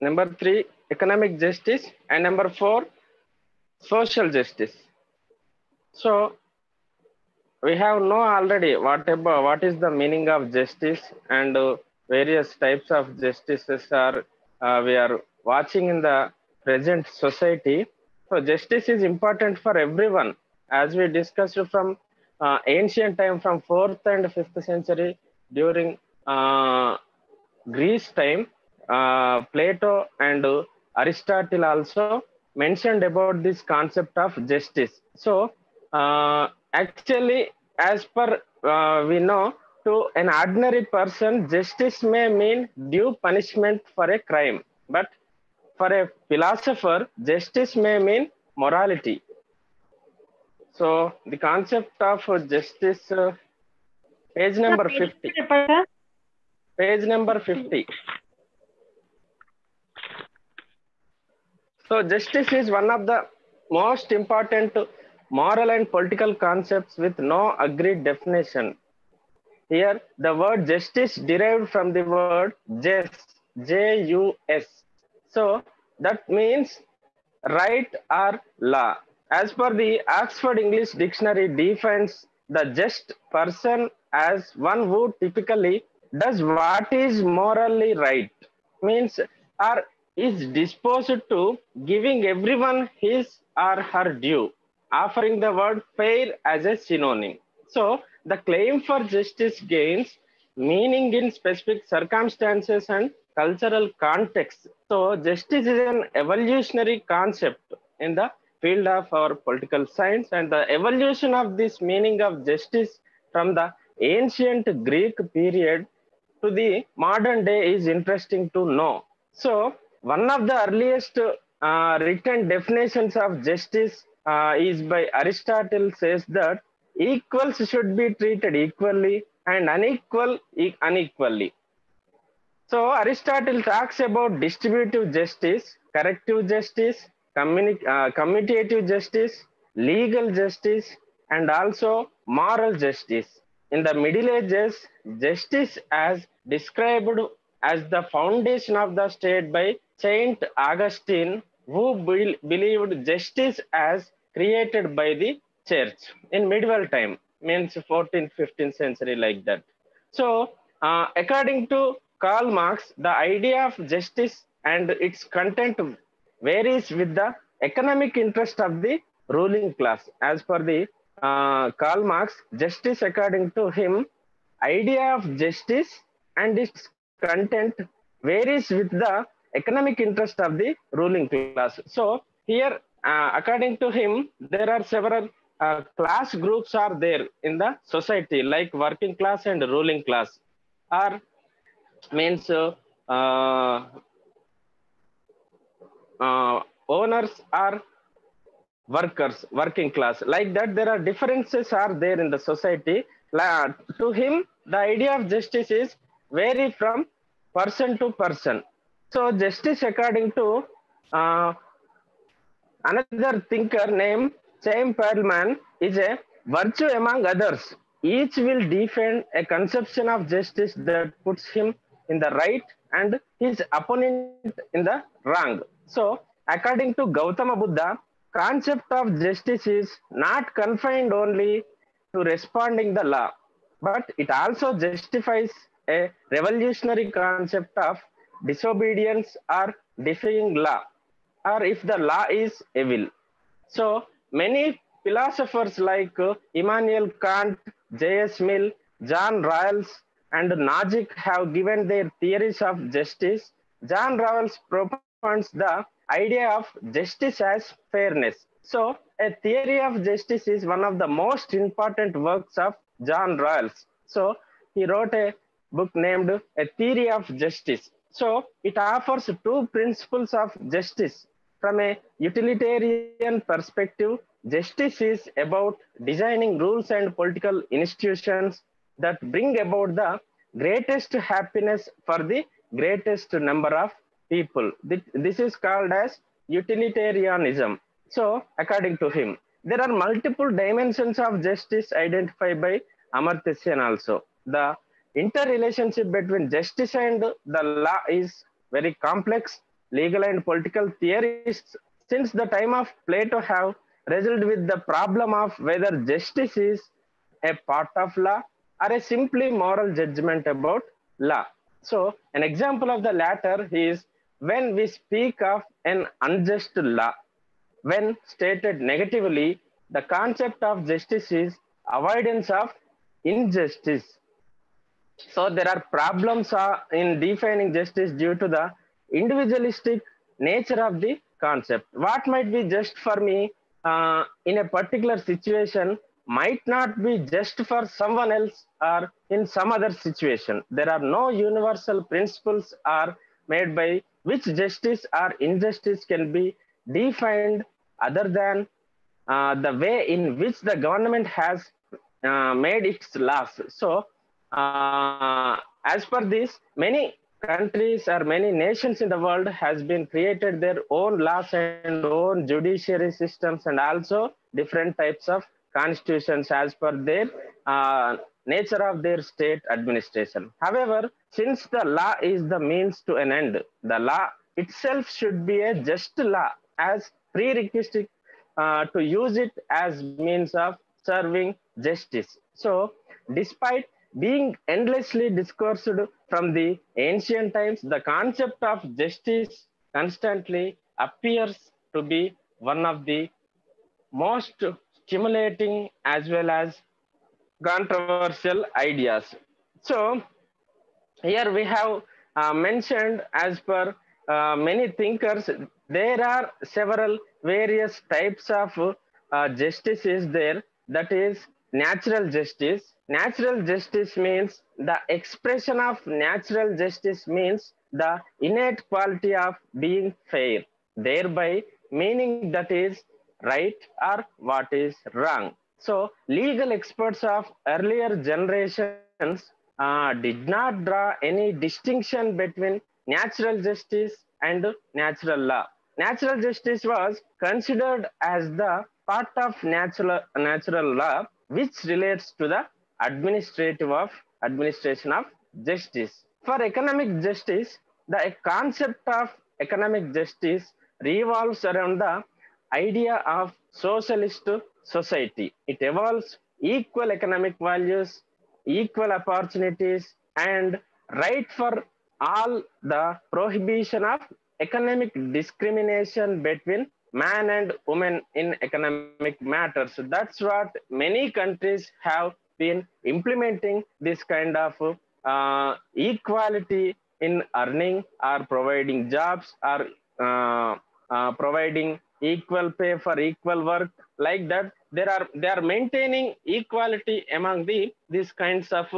Number 3, economic justice. And number 4, social justice. So we have know already what is the meaning of justice, and various types of justices are we are watching in the present society. So justice is important for everyone, as we discussed from ancient time, from 4th and 5th century, during Greece time. Plato and Aristotle also mentioned about this concept of justice. So actually, as per we know, to an ordinary person, justice may mean due punishment for a crime, but for a philosopher, justice may mean morality. So the concept of justice, page number 50. Page number 50. So justice is one of the most important moral and political concepts with no agreed definition. Here, the word justice derived from the word jus, J-U-S. So that means right or law. As per the Oxford English Dictionary defines the just person as one who typically does what is morally right, means or is disposed to giving everyone his or her due, offering the word fair as a synonym. So the claim for justice gains meaning in specific circumstances and cultural context. So justice is an evolutionary concept in the field of our political science, and the evolution of this meaning of justice from the ancient Greek period to the modern day is interesting to know. So one of the earliest written definitions of justice is by Aristotle, says that equals should be treated equally and unequal unequally. So Aristotle talks about distributive justice, corrective justice, commutative justice, legal justice, and also moral justice. In the Middle Ages, justice as described as the foundation of the state by Saint Augustine, who believed justice as created by the church in medieval time, means 14th, 15th century, like that. So, according to Karl Marx, the idea of justice and its content varies with the economic interest of the ruling class. As per the Karl Marx, justice, according to him, idea of justice and its content varies with the economic interest of the ruling class. So here, according to him, there are several class groups are there in the society, like working class and ruling class, or means owners are workers, working class, like that. There are differences are there in the society. To him, the idea of justice is vary from person to person. So justice, according to uh, another thinker named Chaim Perlman, is a virtue among others. Each will defend a conception of justice that puts him in the right and his opponent in the wrong. So, according to Gautama Buddha, concept of justice is not confined only to responding the law, but it also justifies a revolutionary concept of disobedience or defying law, or if the law is evil. So many philosophers like Immanuel Kant, J.S. Mill, John Rawls, and Nozick have given their theories of justice. John Rawls proponents the idea of justice as fairness. So a theory of justice is one of the most important works of John Rawls. So he wrote a book named A Theory of Justice. So it offers two principles of justice. From a utilitarian perspective, justice is about designing rules and political institutions that bring about the greatest happiness for the greatest number of people. This is called as utilitarianism. So, according to him, there are multiple dimensions of justice identified by Amartya Sen also. The interrelationship between justice and the law is very complex legal and political theorists since the time of Plato have wrestled with the problem of whether justice is a part of law or a simply moral judgment about law. So, an example of the latter is when we speak of an unjust law. When stated negatively, the concept of justice is avoidance of injustice. So there are problems in defining justice due to the individualistic nature of the concept. What might be just for me in a particular situation might not be just for someone else or in some other situation. There are no universal principles are made by which justice or injustice can be defined other than the way in which the government has made its laws. So, as per this, many countries or many nations in the world has been created their own laws and own judiciary systems and also different types of constitutions as per their nature of their state administration. However, since the law is the means to an end, the law itself should be a just law as prerequisite to use it as means of serving justice. So, despite being endlessly discoursed from the ancient times, the concept of justice constantly appears to be one of the most stimulating as well as controversial ideas. So, here we have mentioned as per many thinkers, there are several various types of justice is there. That is natural justice. Natural justice means the expression of natural justice means the innate quality of being fair, thereby meaning that is right or what is wrong. So legal experts of earlier generations did not draw any distinction between natural justice and natural law. Natural justice was considered as the part of natural law, which relates to the administration of justice. For economic justice, the concept of economic justice revolves around the idea of socialist society. It involves equal economic values, equal opportunities, and right for all, the prohibition of economic discrimination between man and woman in economic matters. That's what many countries have been implementing this kind of equality in earning or providing jobs or providing equal pay for equal work, like that they are maintaining equality among the these kinds of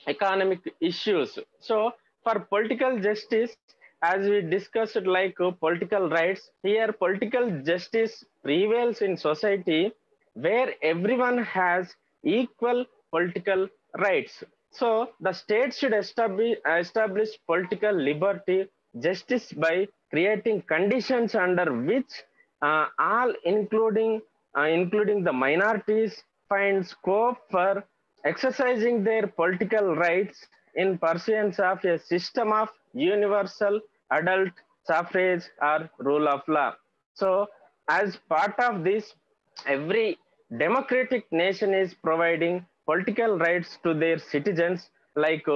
economic issues. So for political justice, as we discussed like political rights, here political justice prevails in society where everyone has equal political rights. So the state should establish political liberty, justice by creating conditions under which all, including the minorities, find scope for exercising their political rights in pursuance of a system of universal adult suffrage or rule of law. So, as part of this, every democratic nation is providing political rights to their citizens, like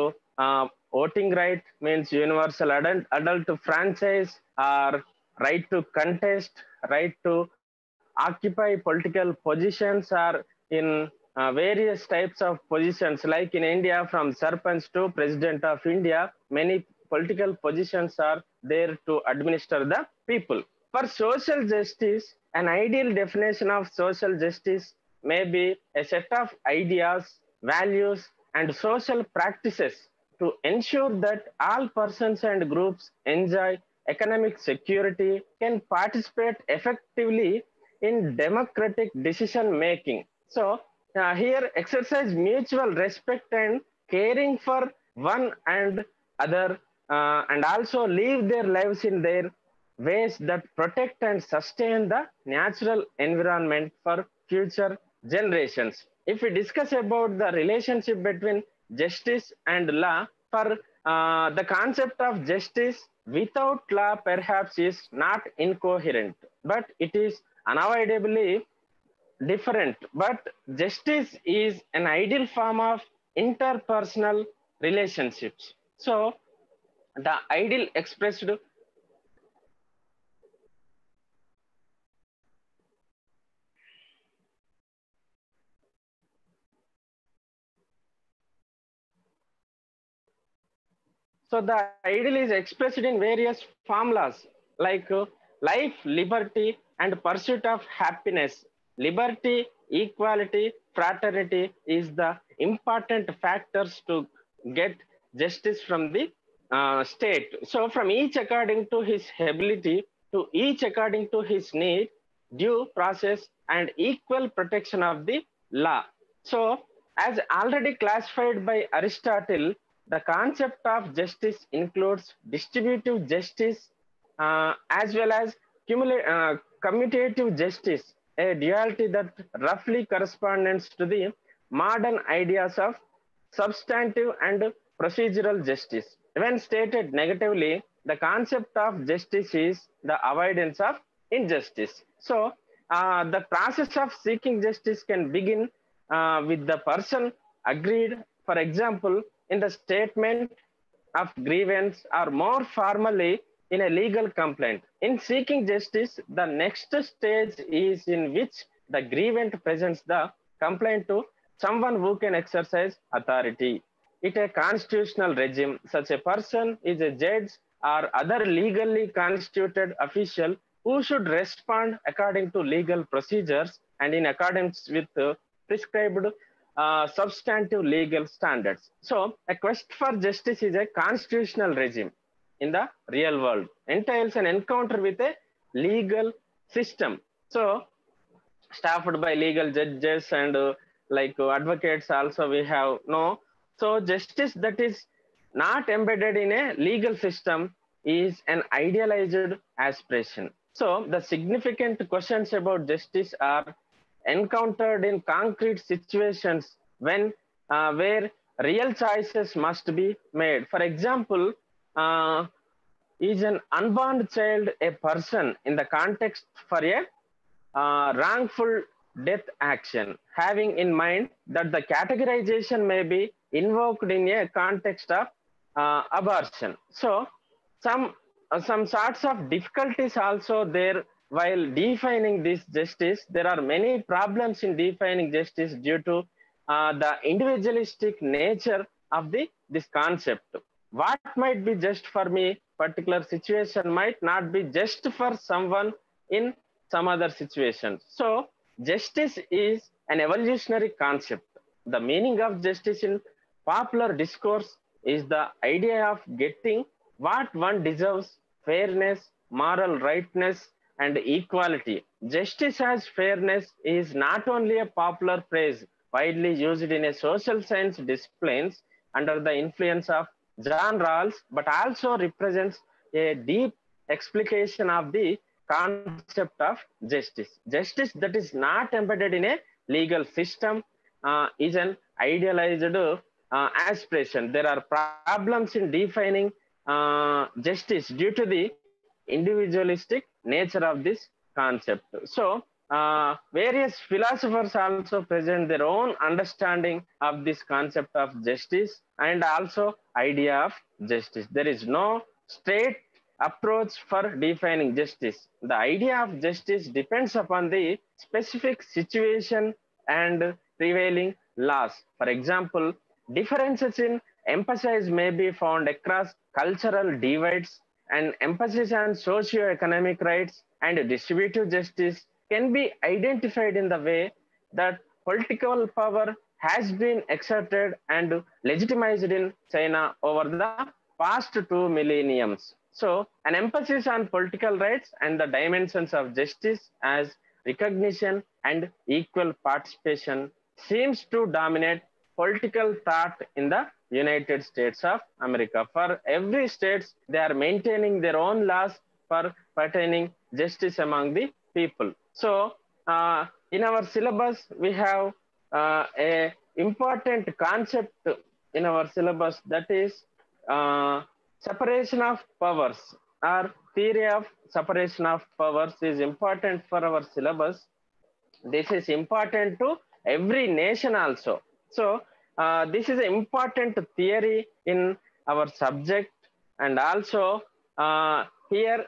voting right means universal adult franchise, or right to contest, right to occupy political positions, or in various types of positions, like in India, from Sarpanch to President of India, many political positions are there to administer the people. For social justice, an ideal definition of social justice may be a set of ideas, values, and social practices to ensure that all persons and groups enjoy economic security, can participate effectively in democratic decision making. So, here exercise mutual respect and caring for one and other, and also live their lives in their ways that protect and sustain the natural environment for future generations. If we discuss about the relationship between justice and law, for the concept of justice without law perhaps is not incoherent, but it is unavoidably different. But justice is an ideal form of interpersonal relationships. So the ideal expressed So the ideal is expressed in various formulas like life, liberty, and pursuit of happiness. Liberty, equality, fraternity is the important factors to get justice from the state. So from each according to his ability, to each according to his need, due process, and equal protection of the law. So, as already classified by Aristotle, the concept of justice includes distributive justice as well as commutative justice, a duality that roughly corresponds to the modern ideas of substantive and procedural justice. When stated negatively, the concept of justice is the avoidance of injustice. So, the process of seeking justice can begin with the person agreed, for example, in the statement of grievance or more formally in a legal complaint. In seeking justice, the next stage is in which the grievant presents the complaint to someone who can exercise authority. In a constitutional regime, such a person is a judge or other legally constituted official who should respond according to legal procedures and in accordance with prescribed substantive legal standards. So, a quest for justice is a constitutional regime in the real world, entails an encounter with a legal system. So, staffed by legal judges and advocates also we have no. So, justice that is not embedded in a legal system is an idealized aspiration. So, the significant questions about justice are encountered in concrete situations when where real choices must be made. For example, uh, is an unborn child a person in the context for a wrongful death action, having in mind that the categorization may be invoked in a context of abortion. So, some sorts of difficulties also there while defining this justice. There are many problems in defining justice due to the individualistic nature of the this concept. What might be just for me, particular situation might not be just for someone in some other situations. So, justice is an evolutionary concept. The meaning of justice in popular discourse is the idea of getting what one deserves, fairness, moral rightness, and equality. Justice as fairness is not only a popular phrase widely used in a social science disciplines under the influence of John Rawls, but also represents a deep explication of the concept of justice. Justice that is not embedded in a legal system is an idealized aspiration. There are problems in defining justice due to the individualistic nature of this concept. So, various philosophers also present their own understanding of this concept of justice and also idea of justice. There is no straight approach for defining justice. The idea of justice depends upon the specific situation and prevailing laws. For example, differences in emphasis may be found across cultural divides, and emphasis on socio-economic rights and distributive justice can be identified in the way that political power has been exerted and legitimized in China over the past two millenniums. So, an emphasis on political rights and the dimensions of justice as recognition and equal participation seems to dominate political thought in the United States of America. For every state, they are maintaining their own laws for pertaining justice among the people. So, in our syllabus, we have a important concept in our syllabus that is separation of powers or theory of separation of powers is important for our syllabus. This is important to every nation also. So this is an important theory in our subject. And also here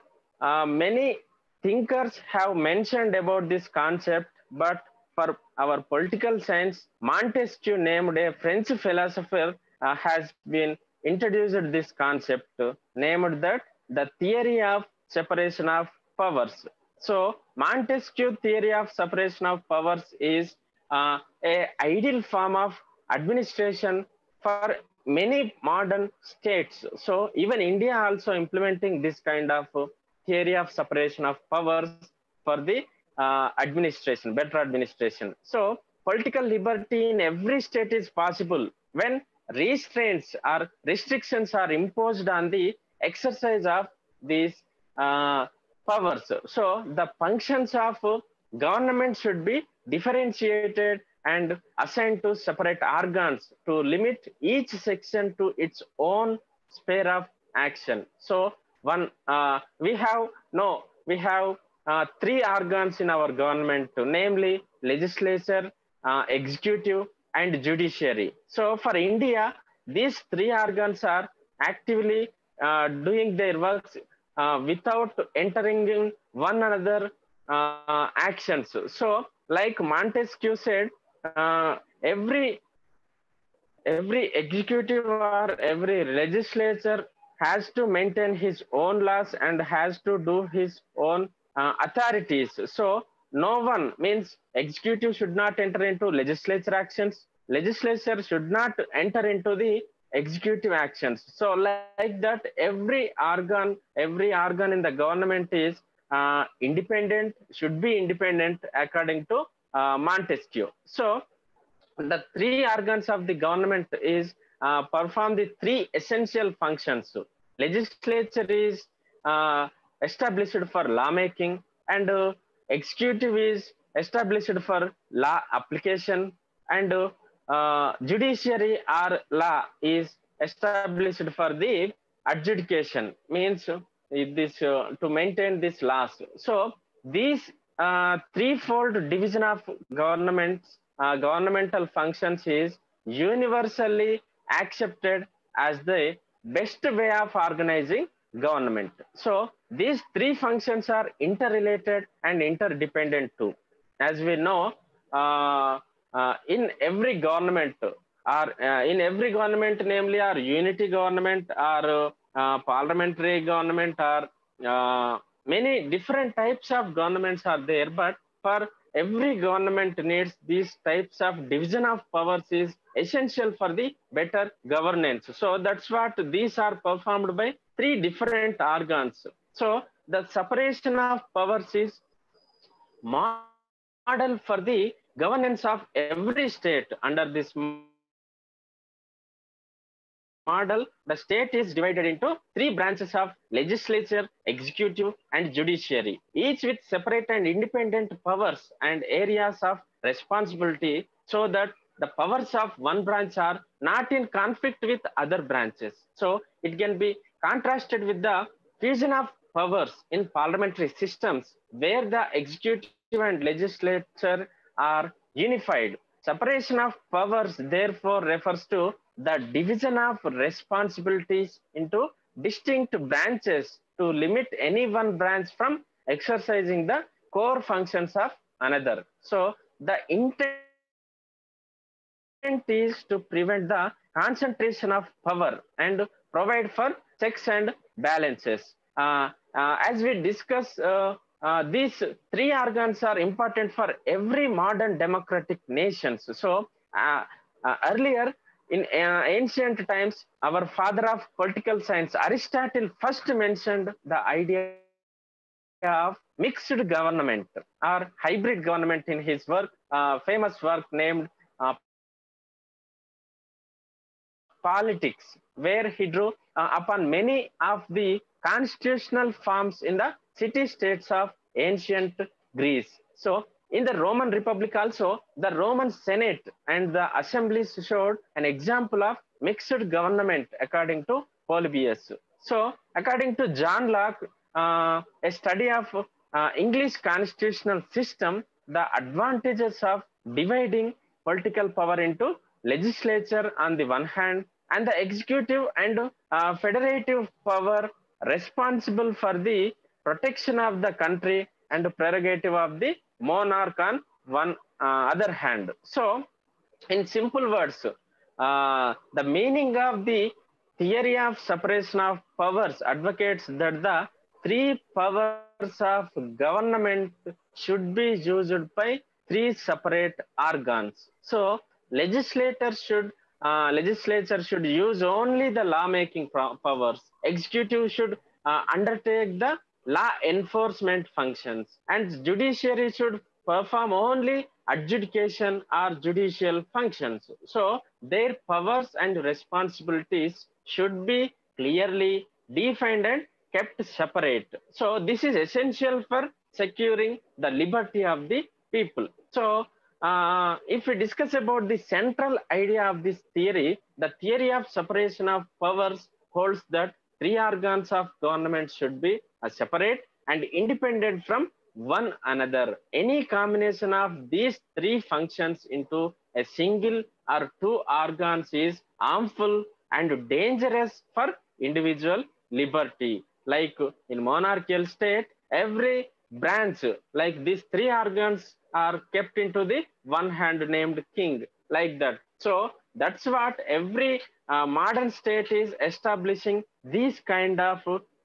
many thinkers have mentioned about this concept, but for our political science, Montesquieu, named a French philosopher, has been introduced this concept, named that the theory of separation of powers. So Montesquieu theory of separation of powers is a ideal form of administration for many modern states. So even India also implementing this kind of theory of separation of powers for the administration, better administration. So political liberty in every state is possible when restraints or restrictions are imposed on the exercise of these powers. So the functions of government should be differentiated and assigned to separate organs to limit each section to its own sphere of action. So one we have three organs in our government, namely legislature, executive, and judiciary. So for India, these three organs are actively doing their works without entering in one another actions. So, like Montesquieu said, every executive or every legislature has to maintain his own laws and has to do his own authorities. So no one, means executive should not enter into legislature actions, legislature should not enter into the executive actions. So like that, every organ in the government is independent, should be independent according to Montesquieu. So the three organs of the government is perform the three essential functions. Legislature is established for lawmaking, and executive is established for law application, and judiciary or law is established for the adjudication, means this to maintain these laws. So these threefold division of governmental functions is universally accepted as the best way of organizing government. So these three functions are interrelated and interdependent too. As we know, in every government, namely our unity government, or parliamentary government, or many different types of governments are there, but for every government needs these types of division of powers is essential for the better governance. So that's what these are performed by three different organs. So the separation of powers is model for the governance of every state. Under this model, the state is divided into three branches of legislature, executive, and judiciary, each with separate and independent powers and areas of responsibility, so that the powers of one branch are not in conflict with other branches. So it can be contrasted with the fusion of powers in parliamentary systems, where the executive and legislature are unified. Separation of powers therefore refers to the division of responsibilities into distinct branches to limit any one branch from exercising the core functions of another. So the intent is to prevent the concentration of power and provide for checks and balances. As we discuss, these three organs are important for every modern democratic nations. So earlier in ancient times, our father of political science, Aristotle, first mentioned the idea of mixed government or hybrid government in his work, famous work named Politics, where he drew upon many of the constitutional forms in the city states of ancient Greece. So in the Roman Republic also, the Roman Senate and the Assembly showed an example of mixed government according to Polybius. So in the Roman Senate, So, according to John Locke, a study of English constitutional system, the advantages of dividing political power into legislature on the one hand and the executive and federative power responsible for the protection of the country and prerogative of the monarch on one other hand. So, in simple words, the meaning of the theory of separation of powers advocates that the three powers of government should be used by three separate organs. So, legislature should use only the lawmaking powers. Executive should undertake the law enforcement functions, and judiciary should perform only adjudication or judicial functions. So their powers and responsibilities should be clearly defined and kept separate. So this is essential for securing the liberty of the people. So if we discuss about the central idea of this theory, the theory of separation of powers holds that three organs of government should be separate and independent from one another. Any combination of these three functions into a single or two organs is harmful and dangerous for individual liberty. Like in monarchical state, every branch, like these three organs are kept into the one hand named king, like that. So that's what every modern state is establishing, these kind of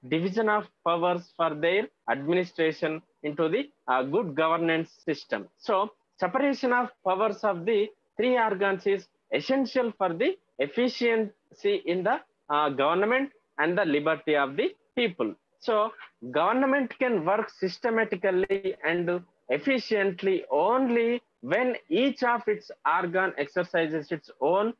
division of powers for their administration into the good governance system. So separation of powers of the three organs is essential for the efficiency in the government and the liberty of the people. So government can work systematically and efficiently only when each of its organ exercises its own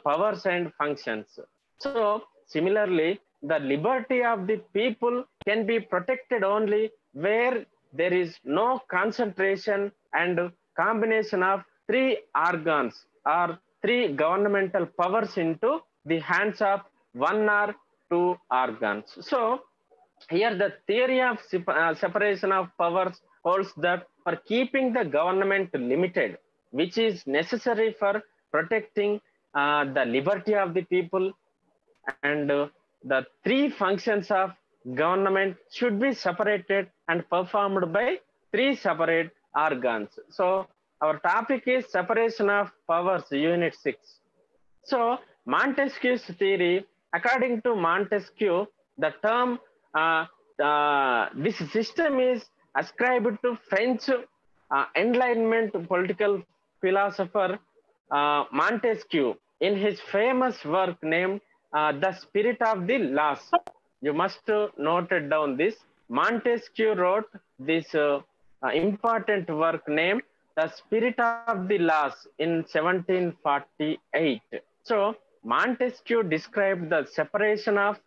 powers and functions. So similarly, the liberty of the people can be protected only where there is no concentration and combination of three organs or three governmental powers into the hands of one or two organs. So here the theory of separation of powers holds that for keeping the government limited, which is necessary for protecting the liberty of the people, and the three functions of government should be separated and performed by three separate organs. So our topic is separation of powers, unit 6. So Montesquieu's theory, according to Montesquieu, the term this system is ascribed to French Enlightenment political philosopher Montesquieu in his famous work named The Spirit of the Laws. You must note it down this. Montesquieu wrote this important work named The Spirit of the Laws in 1748. So Montesquieu described the separation of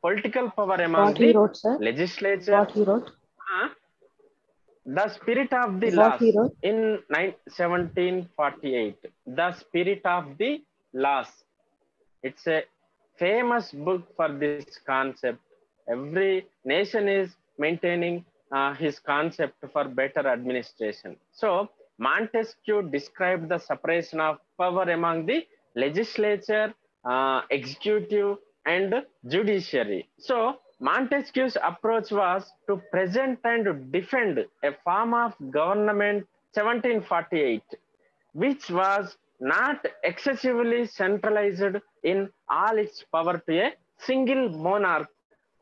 political power among What he the wrote, sir? legislature. What he wrote? The Spirit of the What he Laws wrote? in 1748. The Spirit of the Laws. It's a famous book for this concept. Every nation is maintaining his concept for better administration. So Montesquieu described the separation of power among the legislature, executive, and judiciary. So Montesquieu's approach was to present and defend a form of government 1748 which was not excessively centralized in all its power to a single monarch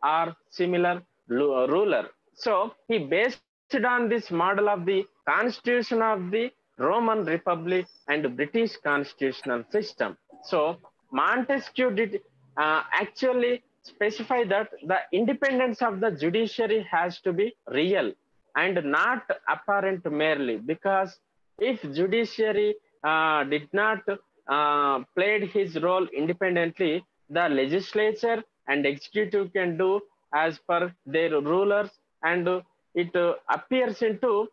or similar ruler. So he based on this model of the constitution of the Roman Republic and British constitutional system. So Montesquieu did actually specify that the independence of the judiciary has to be real and not apparent merely, because if judiciary did not played his role independently, the legislature and executive can do as per their rulers, and it appears into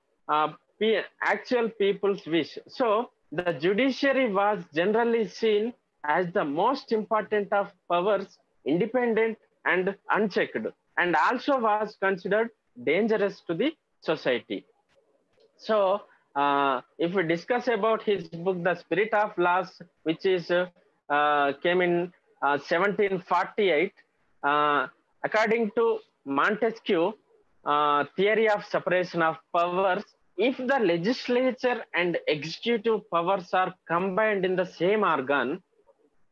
actual people's wish. So the judiciary was generally seen as the most important of powers, independent and unchecked, and also was considered dangerous to the society. So, if we discuss about his book, The Spirit of Laws, which is came in 1748, uh, according to Montesquieu, theory of separation of powers, if the legislature and executive powers are combined in the same organ,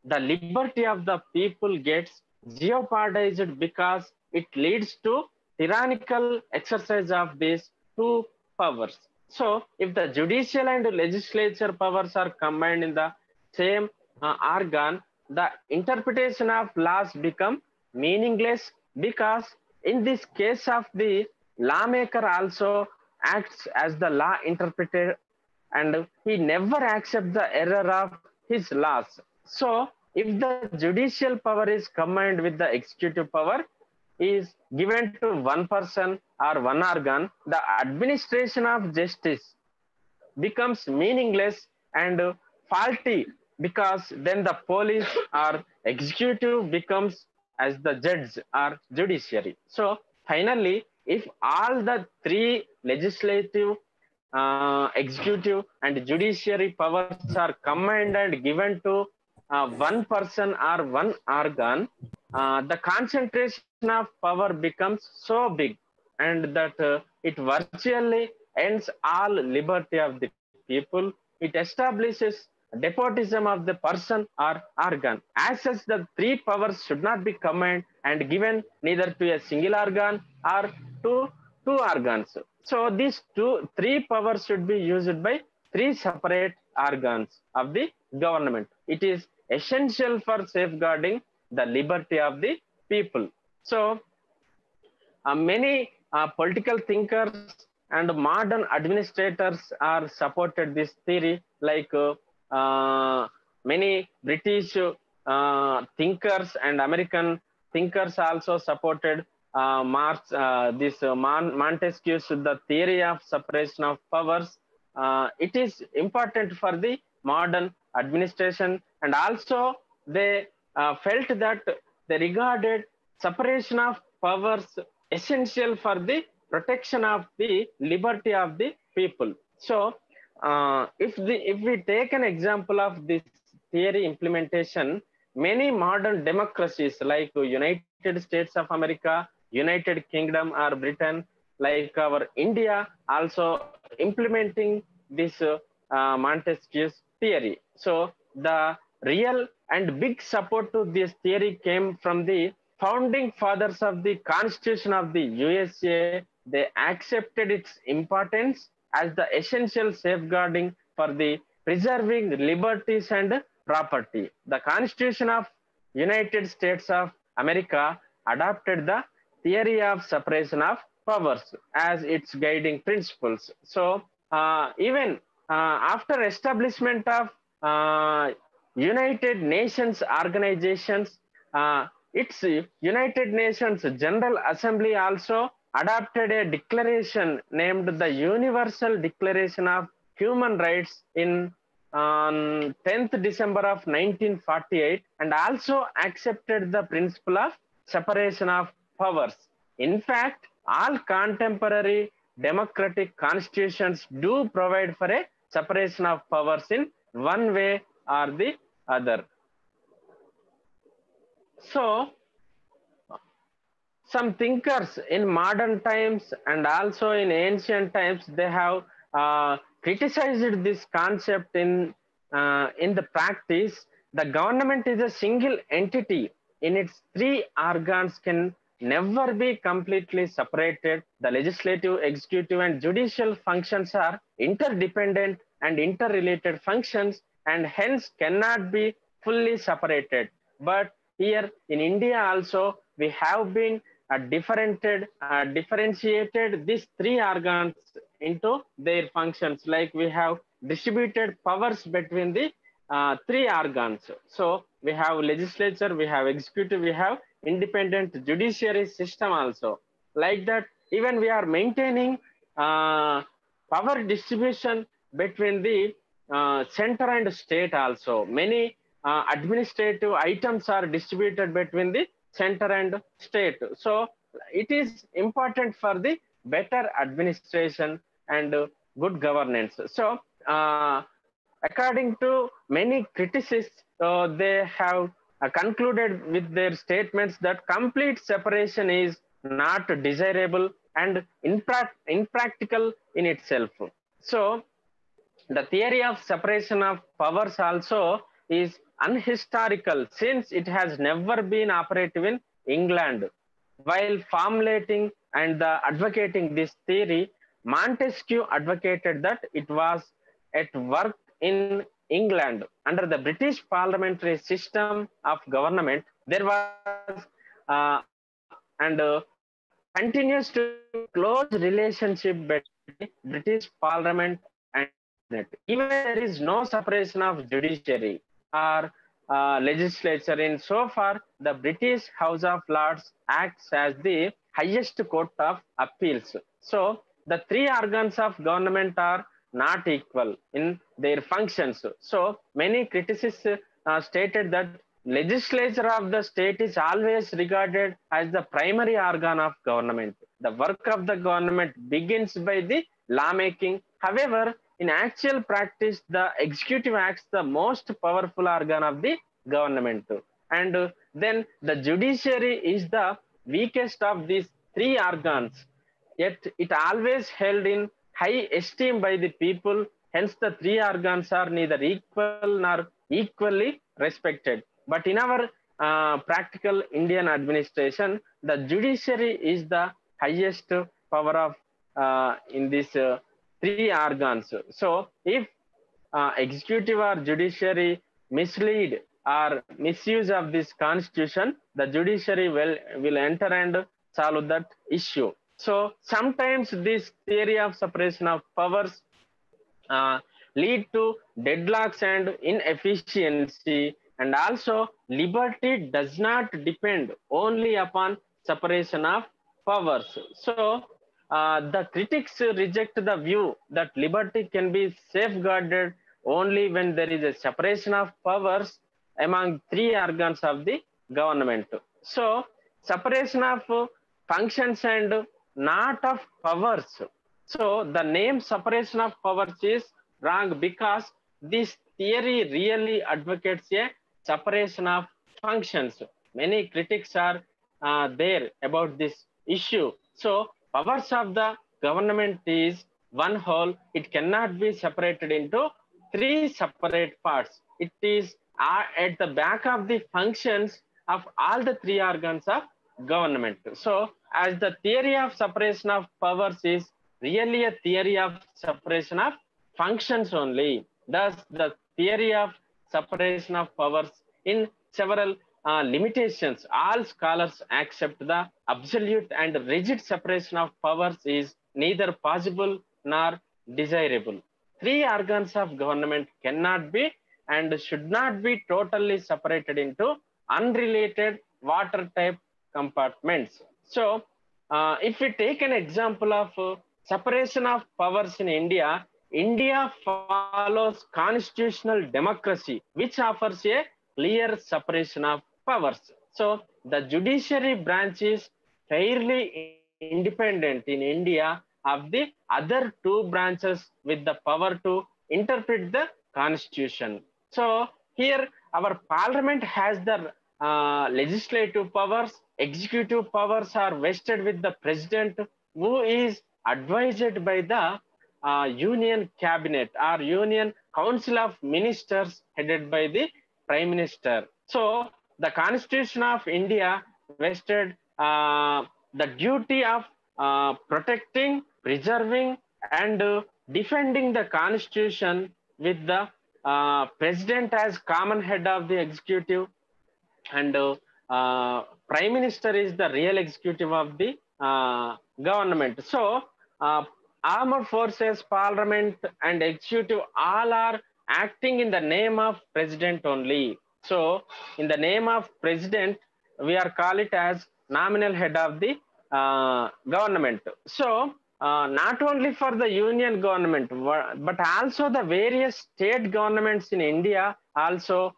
the liberty of the people gets jeopardized because it leads to tyrannical exercise of these two powers. So, if the judicial and legislature powers are combined in the same organ, the interpretation of laws become meaningless because in this case of the lawmaker also acts as the law interpreter, and he never accepts the error of his laws. So, if the judicial power is combined with the executive power is given to one person or one organ, the administration of justice becomes meaningless and faulty, because then the police or executive becomes as the judge or judiciary. So finally, if all the three legislative, executive and judiciary powers are combined and given to one person or one organ, the concentration of power becomes so big, and that it virtually ends all liberty of the people. It establishes despotism of the person or organ. As such, the three powers should not be combined and given neither to a single organ or to two organs. So these three powers should be used by three separate organs of the government. It is essential for safeguarding the liberty of the people. So many political thinkers and modern administrators are supported this theory, like many British thinkers and American thinkers also supported Montesquieu's the theory of separation of powers. It is important for the modern administration, and also they felt that they regarded separation of powers essential for the protection of the liberty of the people. So, if we take an example of this theory implementation, many modern democracies like United States of America, United Kingdom or Britain, like our India, also implementing this Montesquieu's theory. So the real and big support to this theory came from the founding fathers of the Constitution of the USA. They accepted its importance as the essential safeguarding for the preserving liberties and property. The Constitution of United States of America adopted the theory of separation of powers as its guiding principles. So even after establishment of United Nations organizations, its United Nations General Assembly also adopted a declaration named the Universal Declaration of Human Rights in on 10th December of 1948, and also accepted the principle of separation of powers. In fact, all contemporary democratic constitutions do provide for a separation of powers in one way or the other. So, some thinkers in modern times and also in ancient times, they have criticized this concept in the practice. The government is a single entity in its three organs, can never be completely separated. The legislative, executive and judicial functions are interdependent and interrelated functions, and hence cannot be fully separated. But here in India also, we have been differentiated these three organs into their functions. Like we have distributed powers between the three organs. So we have legislature, we have executive, we have independent judiciary system also. Like that, even we are maintaining power distribution between the center and state also. Many administrative items are distributed between the center and state. So it is important for the better administration and good governance. So according to many criticists, they have concluded with their statements that complete separation is not desirable and impractical in itself. So the theory of separation of powers also is unhistorical since it has never been operative in England. While formulating and advocating this theory, Montesquieu advocated that it was at work in England. Under the British parliamentary system of government, there was and continues to be close relationship between the British Parliament and Cabinet. Even there is no separation of judiciary or legislature in so far the British House of Lords acts as the highest court of appeals. So the three organs of government are not equal in their functions. So many critics stated that legislature of the state is always regarded as the primary organ of government. The work of the government begins by the lawmaking. However, in actual practice, the executive acts the most powerful organ of the government. And then the judiciary is the weakest of these three organs, yet it always held in high esteem by the people. Hence, the three organs are neither equal nor equally respected. But in our practical Indian administration, the judiciary is the highest power of in these three organs. So, if executive or judiciary mislead or misuse of this constitution, the judiciary will enter and solve that issue. So sometimes this theory of separation of powers lead to deadlocks and inefficiency, and also liberty does not depend only upon separation of powers. So the critics reject the view that liberty can be safeguarded only when there is a separation of powers among three organs of the government. So separation of functions and not of powers. So the name separation of powers is wrong because this theory really advocates a separation of functions. Many critics are there about this issue. So powers of the government is one whole. It cannot be separated into three separate parts. It is at the back of the functions of all the three organs of government. So as the theory of separation of powers is really a theory of separation of functions only. Thus, the theory of separation of powers in several limitations. All scholars accept the absolute and rigid separation of powers is neither possible nor desirable. Three organs of government cannot be and should not be totally separated into unrelated water type compartments. So, if we take an example of separation of powers in India, India follows constitutional democracy, which offers a clear separation of powers. So, the judiciary branch is fairly independent in India of the other two branches with the power to interpret the constitution. So, here our parliament has the legislative powers, executive powers are vested with the president, who is advised by the union cabinet or union council of ministers headed by the prime minister. So the constitution of India vested the duty of protecting, preserving and defending the constitution with the president as common head of the executive, and prime minister is the real executive of the government. So armed forces, parliament and executive all are acting in the name of president only. So in the name of president, we are call it as nominal head of the government. So not only for the union government, but also the various state governments in India also,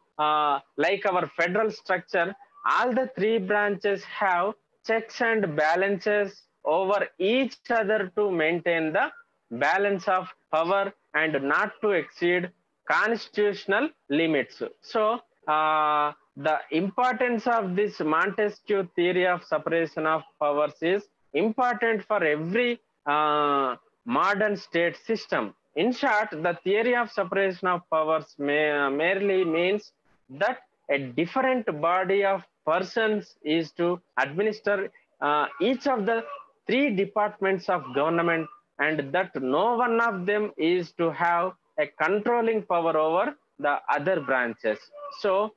like our federal structure, all the three branches have checks and balances over each other to maintain the balance of power and not to exceed constitutional limits. So, the importance of this Montesquieu theory of separation of powers is important for every modern state system. In short, the theory of separation of powers merely means that a different body of persons is to administer each of the three departments of government, and that no one of them is to have a controlling power over the other branches. So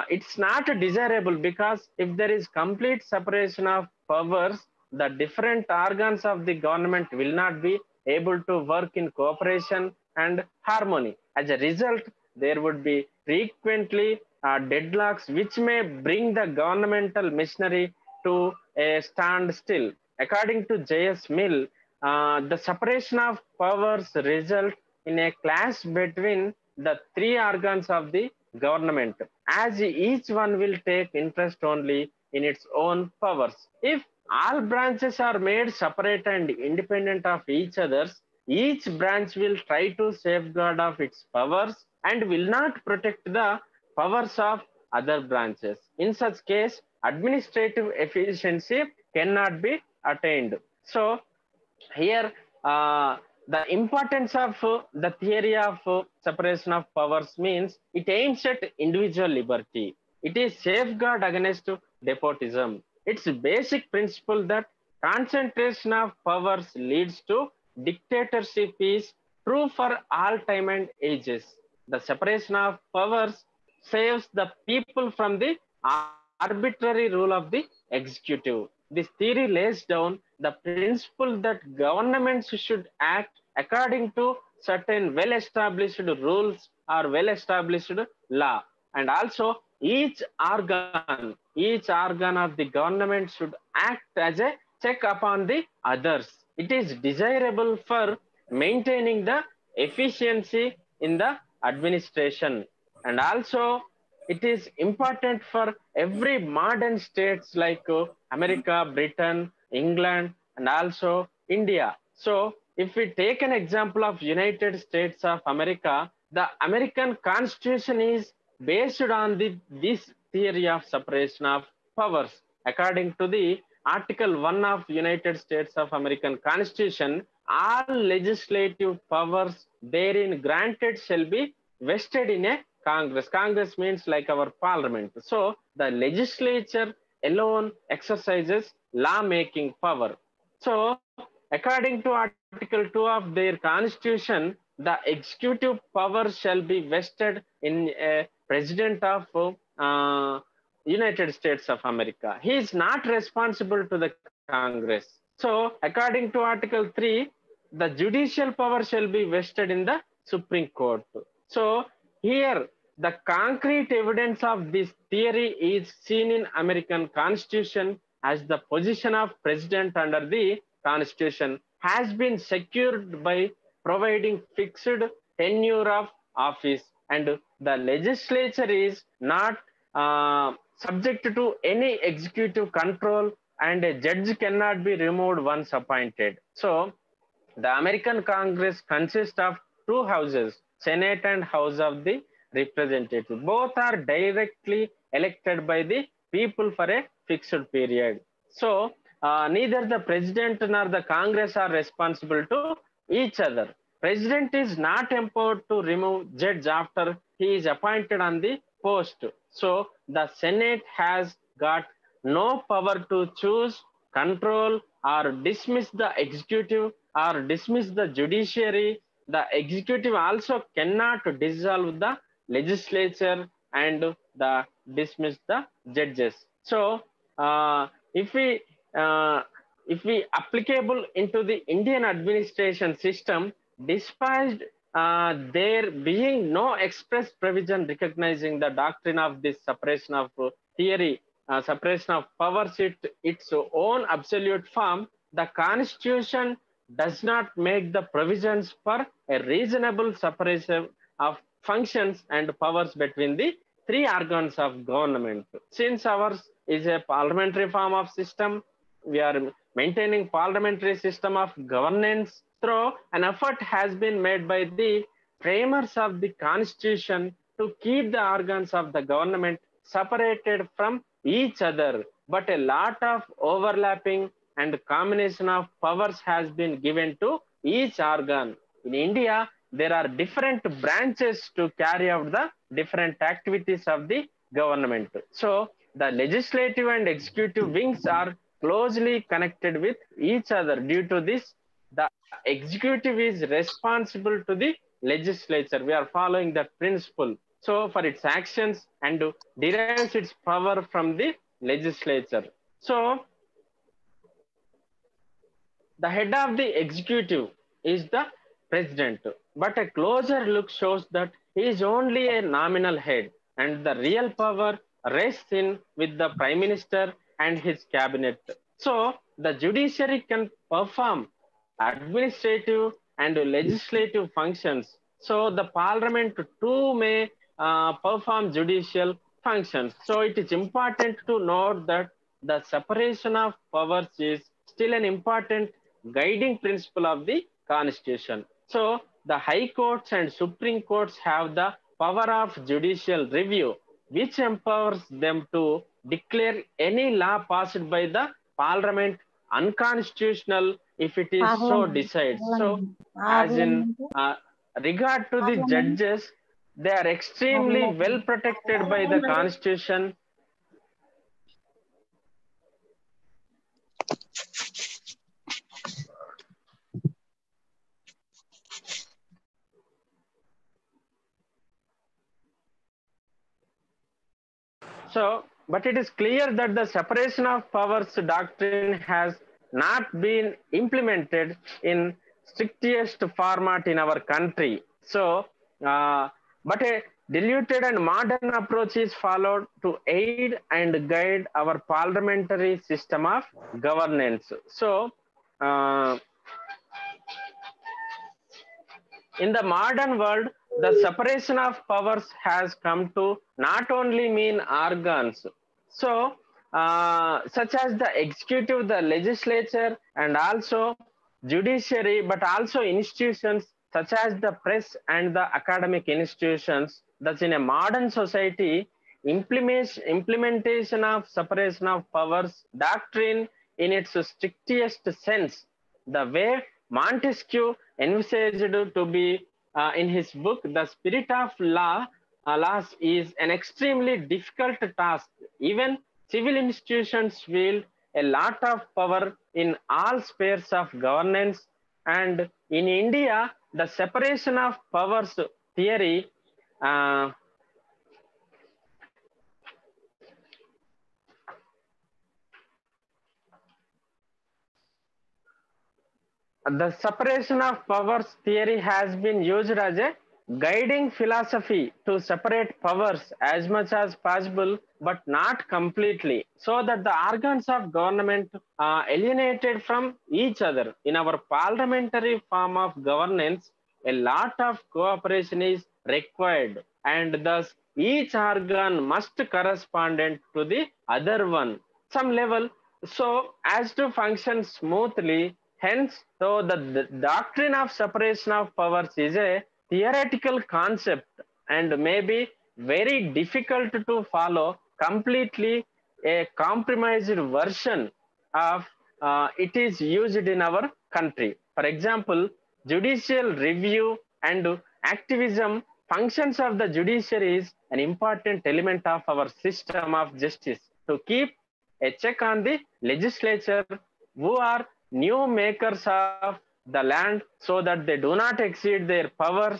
it's not desirable, because if there is complete separation of powers, the different organs of the government will not be able to work in cooperation and harmony. As a result, there would be frequently deadlocks which may bring the governmental machinery to a standstill. According to J.S. Mill, the separation of powers result in a clash between the three organs of the government, as each one will take interest only in its own powers. If all branches are made separate and independent of each other, each branch will try to safeguard of its powers and will not protect the powers of other branches. In such case, administrative efficiency cannot be attained. So, here the importance of the theory of separation of powers means it aims at individual liberty. It is safeguard against despotism. Its basic principle that concentration of powers leads to dictatorship is true for all time and ages. The separation of powers saves the people from the arbitrary rule of the executive. This theory lays down the principle that governments should act according to certain well established rules or well established law. And also, each organ of the government should act as a check upon the others. It is desirable for maintaining the efficiency in the administration. And also, it is important for every modern states like America, Britain, England, and also India. So, if we take an example of United States of America, the American Constitution is based on this theory of separation of powers. According to the Article 1 of United States of American Constitution, all legislative powers therein granted shall be vested in a Congress. Congress means like our parliament. So the legislature alone exercises law-making power. So according to Article 2 of their constitution, the executive power shall be vested in a president of United States of America. He is not responsible to the Congress. So according to Article 3, the judicial power shall be vested in the Supreme Court. So here the concrete evidence of this theory is seen in American Constitution, as the position of president under the Constitution has been secured by providing fixed tenure of office, and the legislature is not subject to any executive control, and a judge cannot be removed once appointed. So the American Congress consists of two houses, Senate and House of the Representatives. Both are directly elected by the people for a fixed period. So neither the president nor the Congress are responsible to each other. President is not empowered to remove judge after he is appointed on the post. So the Senate has got no power to choose, control, or dismiss the executive or dismiss the judiciary. The executive also cannot dissolve the legislature and dismiss the judges. So if we applicable into the Indian administration system, despite there being no express provision recognizing the doctrine of this separation of theory, separation of powers, its own absolute form, the Constitution does not make the provisions for a reasonable separation of functions and powers between the three organs of government. Since ours is a parliamentary form of system, we are maintaining parliamentary system of governance through an effort has been made by the framers of the constitution to keep the organs of the government separated from each other, but a lot of overlapping and combination of powers has been given to each organ. In India, there are different branches to carry out the different activities of the government. So the legislative and executive wings are closely connected with each other. Due to this, the executive is responsible to the legislature. We are following that principle. So for its actions and derives its power from the legislature. So the head of the executive is the president, but a closer look shows that he is only a nominal head, and the real power rests in with the prime minister and his cabinet. So the judiciary can perform administrative and legislative functions. So the parliament too may perform judicial functions. So it is important to note that the separation of powers is still an important guiding principle of the constitution. So the high courts and supreme courts have the power of judicial review, which empowers them to declare any law passed by the parliament unconstitutional if it is so Parliament. decides. So as in Parliament. regard to the Parliament. judges, they are extremely well Parliament. protected by the constitution. So, but it is clear that the separation of powers doctrine has not been implemented in strictest format in our country. So, but a diluted and modern approach is followed to aid and guide our parliamentary system of governance. So, uh, in the modern world, the separation of powers has come to not only mean organs, so such as the executive, the legislature, and also judiciary, but also institutions such as the press and the academic institutions. Thus, in a modern society, implementation of separation of powers doctrine in its strictest sense, the way Montesquieu envisaged to be in his book, The Spirit of Laws is an extremely difficult task. Even civil institutions wield a lot of power in all spheres of governance. And in India, the separation of powers theory the separation of powers theory has been used as a guiding philosophy to separate powers as much as possible, but not completely, so that the organs of government are alienated from each other. In our parliamentary form of governance, a lot of cooperation is required, and thus each organ must correspond to the other one some level so as to function smoothly. Hence, though the doctrine of separation of powers is a theoretical concept and may be very difficult to follow completely, a compromised version of it is used in our country. For example, judicial review and activism functions of the judiciary is an important element of our system of justice to keep a check on the legislature who are new makers of the land so that they do not exceed their powers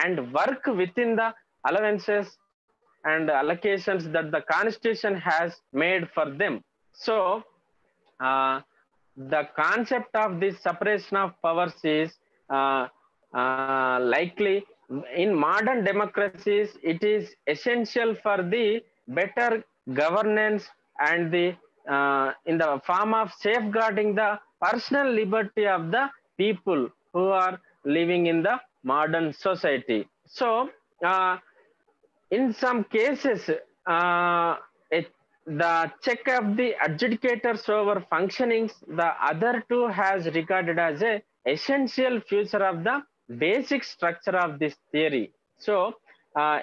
and work within the allowances and allocations that the constitution has made for them. So the concept of this separation of powers is likely in modern democracies it is essential for the better governance and the in the form of safeguarding the personal liberty of the people who are living in the modern society. So in some cases, it, the check of the adjudicators over functionings, the other two has regarded as a essential feature of the basic structure of this theory. So,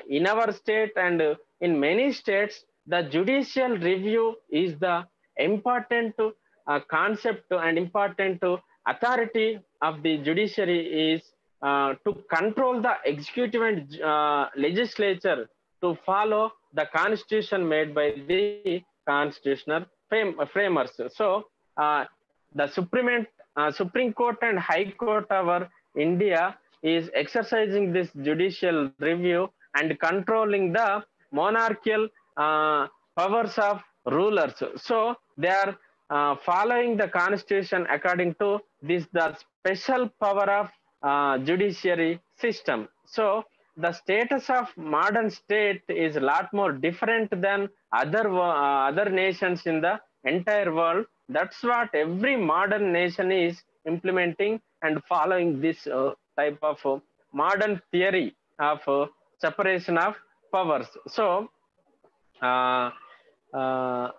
in our state and in many states, the judicial review is the important concept and important authority of the judiciary is to control the executive and legislature to follow the constitution made by the constitutional framers. So, the Supreme Court and High Court of our India is exercising this judicial review and controlling the monarchical powers of rulers. So they are following the constitution according to this the special power of judiciary system. So the status of modern state is a lot more different than other nations in the entire world. That's what every modern nation is implementing and following this type of modern theory of separation of powers. So uh, uh,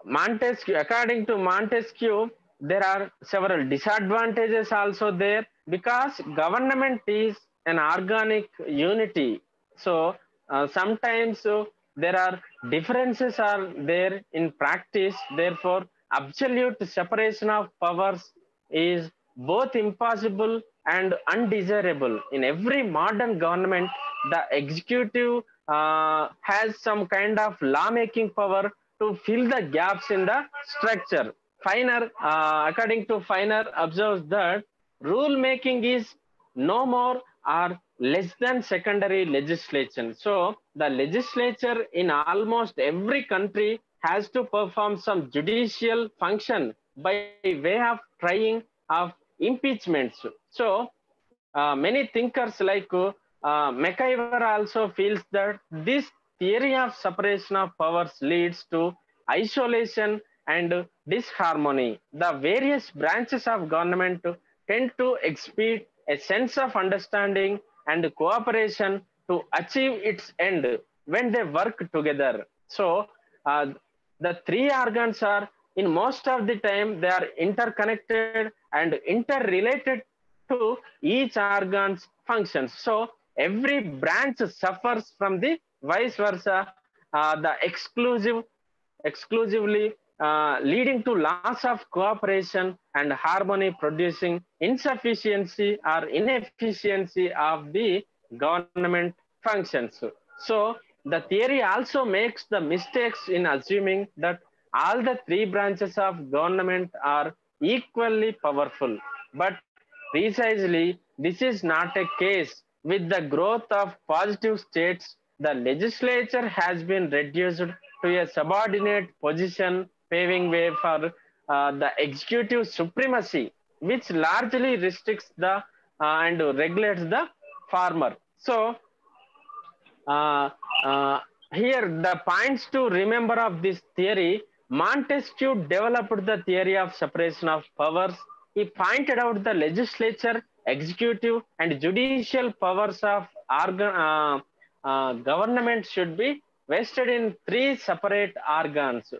Montesquieu, according to Montesquieu, there are several disadvantages also there because government is an organic unity. So sometimes there are differences are there in practice. Therefore, absolute separation of powers is both impossible and undesirable. In every modern government, the executive has some kind of lawmaking power to fill the gaps in the structure. Feiner, according to Feiner, observes that rule making is no more or less than secondary legislation. So the legislature in almost every country has to perform some judicial function by way of trying of impeachments. So many thinkers like McIver also feels that this theory of separation of powers leads to isolation and disharmony. The various branches of government tend to exhibit a sense of understanding and cooperation to achieve its end when they work together. So, the three organs are, in most of the time, they are interconnected and interrelated to each organ's functions. So every branch suffers from the vice versa, the exclusively leading to loss of cooperation and harmony, producing insufficiency or inefficiency of the government functions. So the theory also makes the mistakes in assuming that all the three branches of government are equally powerful. But precisely, this is not a case. With the growth of positive states, the legislature has been reduced to a subordinate position, paving way for the executive supremacy, which largely restricts the and regulates the farmer. So, uh, uh, here, the points to remember of this theory, Montesquieu developed the theory of separation of powers. He pointed out the legislature, executive, and judicial powers of government should be vested in three separate organs.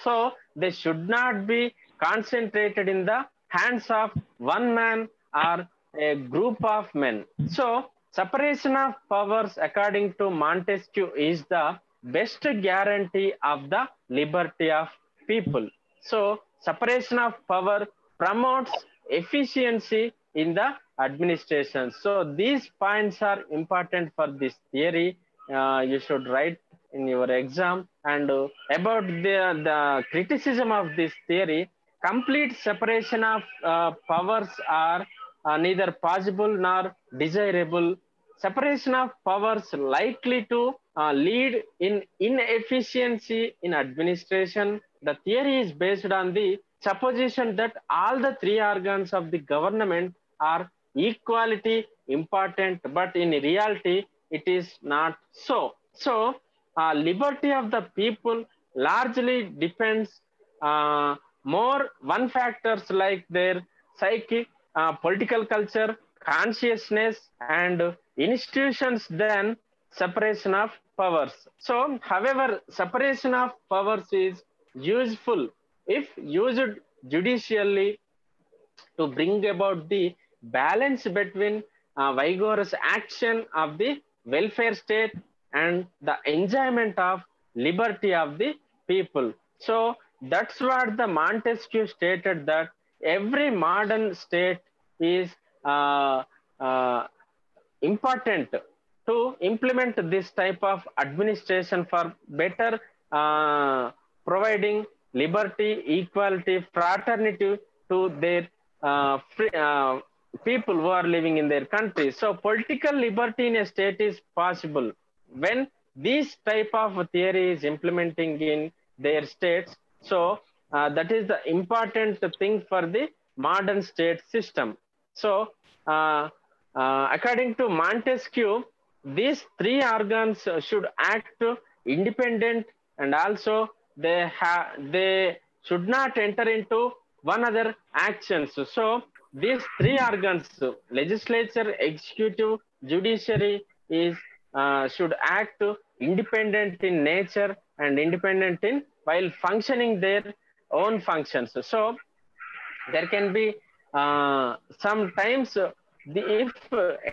So they should not be concentrated in the hands of one man or a group of men. So separation of powers, according to Montesquieu, is the best guarantee of the liberty of people. So, separation of power promotes efficiency in the administration. So, these points are important for this theory. You should write in your exam. And about the criticism of this theory, complete separation of powers are neither possible nor desirable. Separation of powers likely to lead in inefficiency in administration. The theory is based on the supposition that all the three organs of the government are equality important, but in reality, it is not so. So, liberty of the people largely depends more one factors like their psyche, political culture, consciousness, and institutions than separation of powers. So, however, separation of powers is useful if used judicially to bring about the balance between vigorous action of the welfare state and the enjoyment of liberty of the people. So that's what the Montesquieu stated, that every modern state is uh, uh, important to implement this type of administration for better providing liberty, equality, fraternity to their people who are living in their country. So political liberty in a state is possible when this type of theory is implementing in their states. So that is the important thing for the modern state system. So uh, according to Montesquieu, these three organs should act independent, and also they should not enter into one other actions. So these three organs, legislature, executive, judiciary, is should act independent in nature and independent in while functioning their own functions. So there can be sometimes if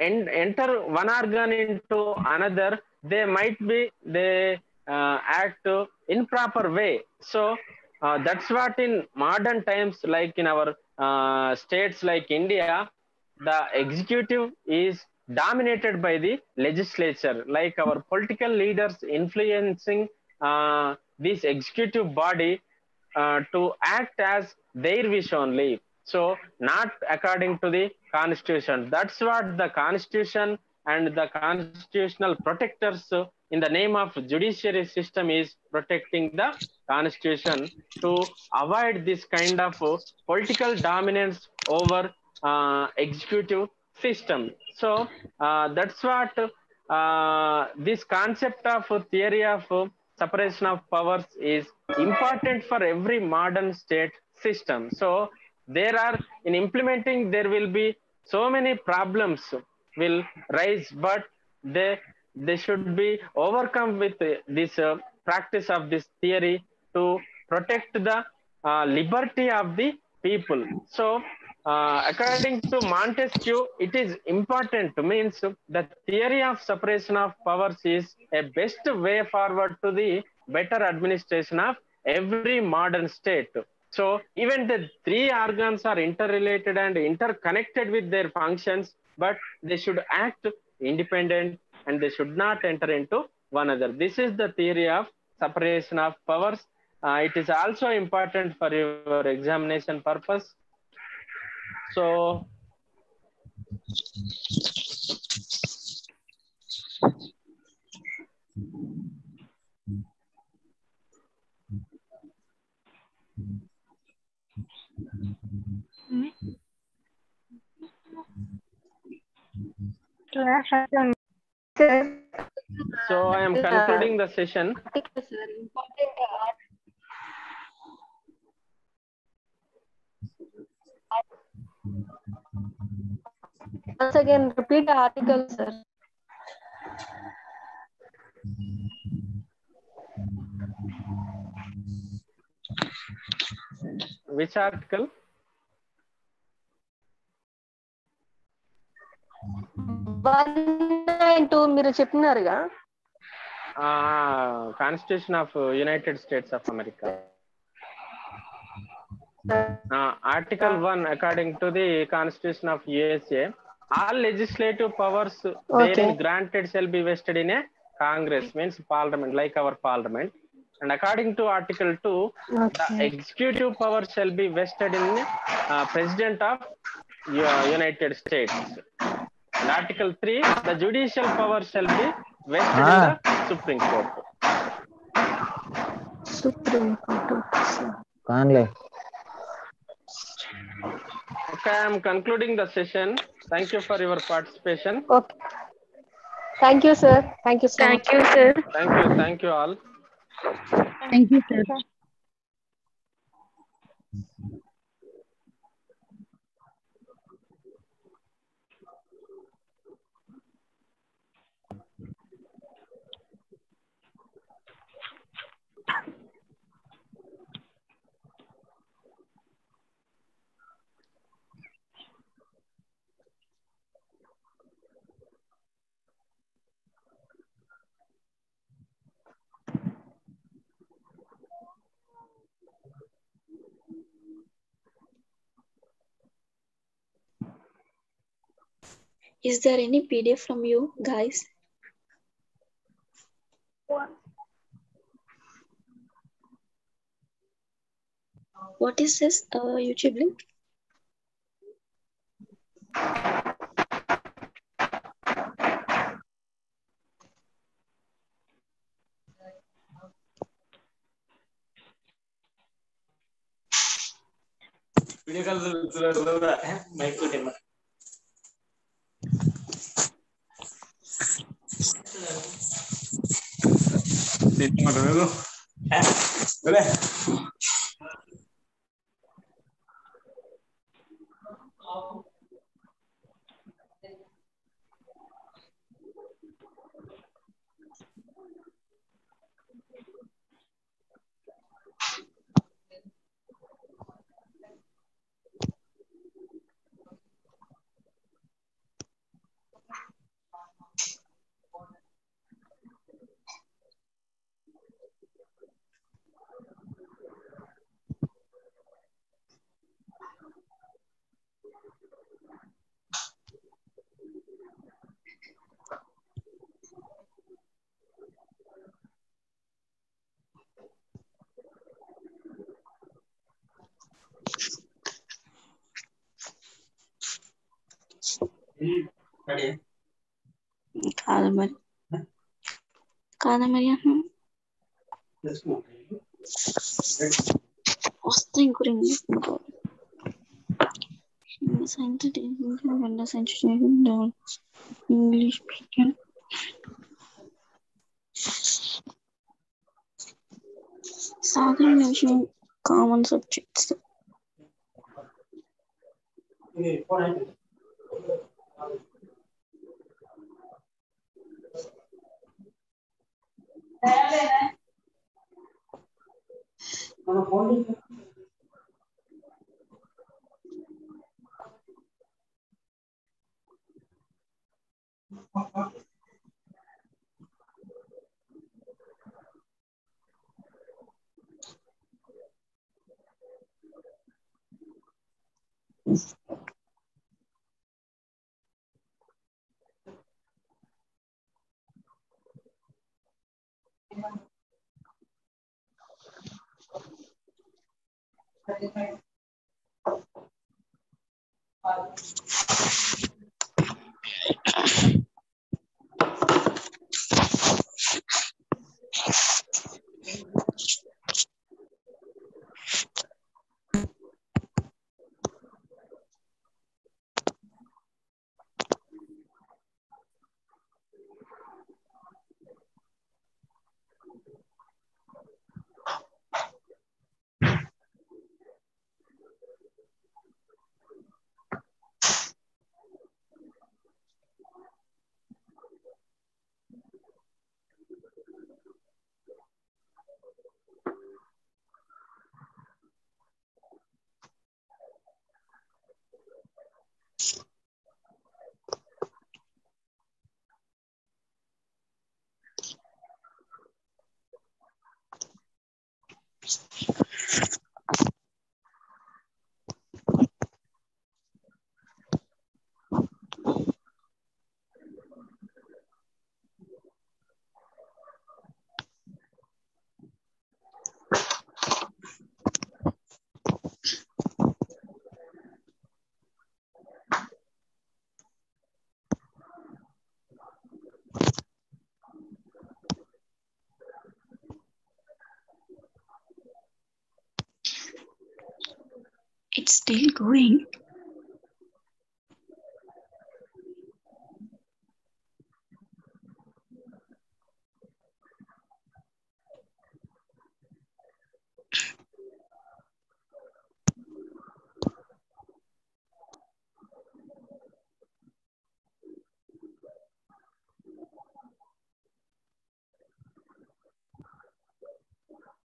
enter one organ into another, they might be they act in proper way. So that's what in modern times, like in our states like India, the executive is dominated by the legislature, like our political leaders influencing this executive body to act as their wish only. So, not according to the constitution. That's what the constitution and the constitutional protectors in the name of judiciary system is protecting the constitution to avoid this kind of political dominance over executive system. So that's what this concept of theory of separation of powers is important for every modern state system. So there are in implementing there will be so many problems will rise, but they they should be overcome with this practice of this theory to protect the liberty of the people. So according to Montesquieu, it is important means the theory of separation of powers is a best way forward to the better administration of every modern state. So even the three organs are interrelated and interconnected with their functions, but they should act independent and they should not enter into one another. This is the theory of separation of powers. It is also important for your examination purpose. So so I am concluding the session. Once again, repeat the article, sir. Which article? 192 మీరు చెప్పినారుగా. Constitution of United States of America. Article 1, according to the Constitution of USA, all legislative powers therein granted shall be vested in a Congress, means parliament, like our parliament. And according to Article 2, the executive power shall be vested in President of United States. And Article 3, the judicial power shall be vested in the Supreme Court. Supreme Court. Okay, I am concluding the session. Thank you for your participation. Okay. Thank you, sir. Thank you so much. Thank you, sir. Thank you all. Thank you, sir. Is there any PDF from you guys? What is this YouTube link? Video call mic కొట్టేమ్మా కాదు మరి వస్తే ఇంకో English సాధారణ విషయం common subjects It's still going.